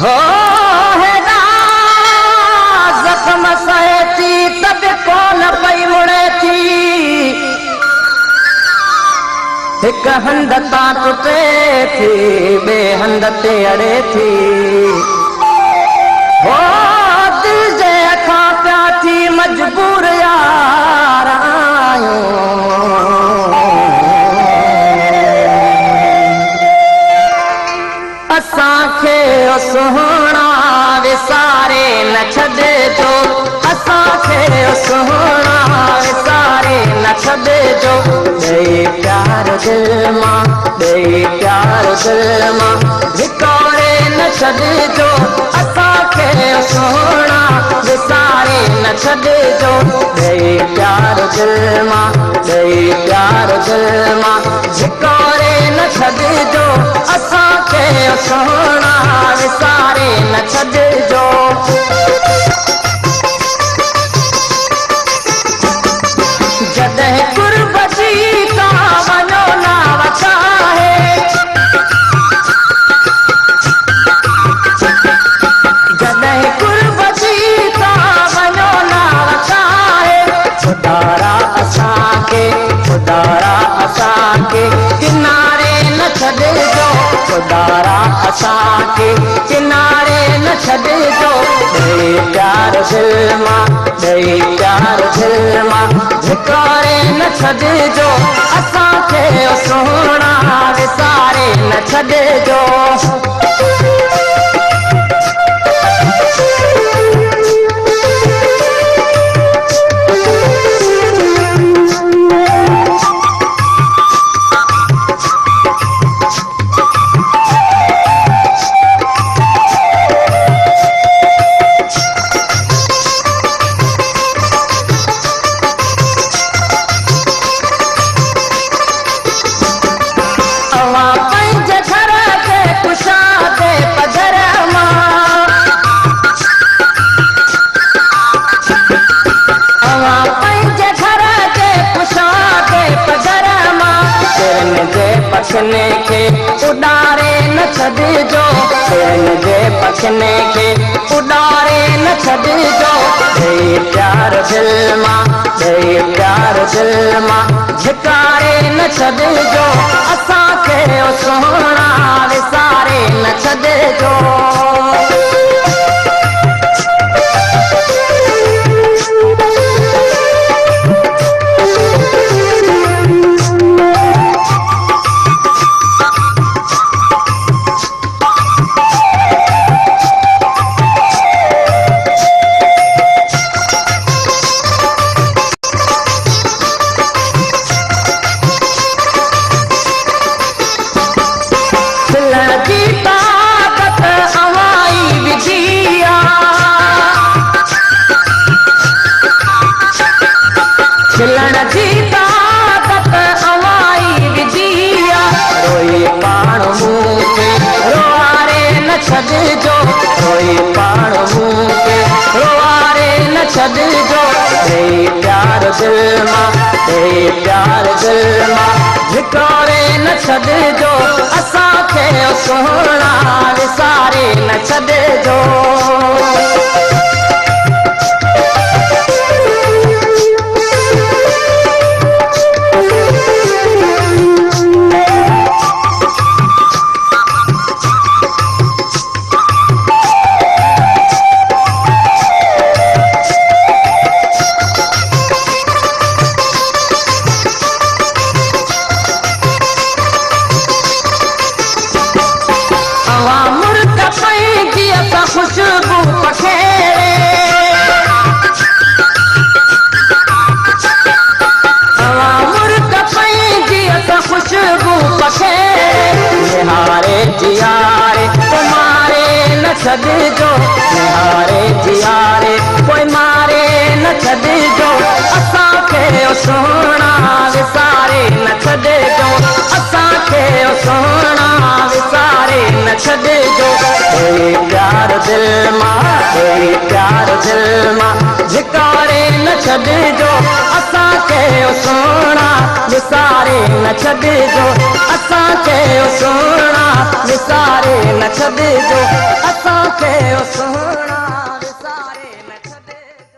हो हेॾा ज़ख़्म सहे थी तब कोन पई मुड़े थी हिक हंध तां टुटे थी ॿिए हंध ते अड़े थी हो दिल जे अखां पिया थी मजबूर यार असांखे सुहिणा विसारे न छॾिजो असांखे सुहिणा विसारे न छॾिजो ॾेई प्यार दिल मां ॾेई प्यार दिल मां विकोड़े न छॾिजो असांखे सुहिणा विसारे न छॾिजो ॾेई प्यार दिल मां ॾेई प्यार दिल मां विकोड़े न छॾिजो असांखे सुहिणा विसारे न छॾिजो जॾहिं कुर्ब जी तां वञो नाव चाहे जॾहिं कुर्ब जी तां वञो नाव चाहे खुदारा असांखे किनारे न छॾिजो खुदारा असांखे किनारे न छॾिजो ॾेई प्यार दिल मां ॾेई प्यार दिल मां विकोड़े न छॾिजो असांखे सुहिणा विसारे न छॾिजो पखने खे उॾारे न छॾिजो जे पखने खे उॾारे न छॾिजो ॾेई प्यार दिल मां ॾेई प्यार दिल मां झिकारे न छॾिजो असांखे सुहिणा विसारे न छॾिजो खिलण जी ताक़त अवाई विधिया रोई पाण मूं खे रोआरे न छॾिजो रोई पाण मूं खे रोआरे न छॾिजो ॾेई प्यार दिल मां ॾेई प्यार दिल मां विकोड़े न छॾिजो असांखे सुहिणा विसारे न छॾिजो खुशबू पखेरे हवा मुर्ग पंहिंजी असां खुशबू पखेरे निहारे जियारे कोई मारे न छॾिजो निहारे जियारे कोई मारे न छॾिजो असांखे सुहिणा विसारे न छॾिजो असांखे सुहिणा विसारे न छॾिजो प्यार दिल मां प्यार दिल मां झिकारे न छॾिजो असांखे सुहिणा विसारे न छॾिजो असांखे सुहिणा विसारे न छॾिजो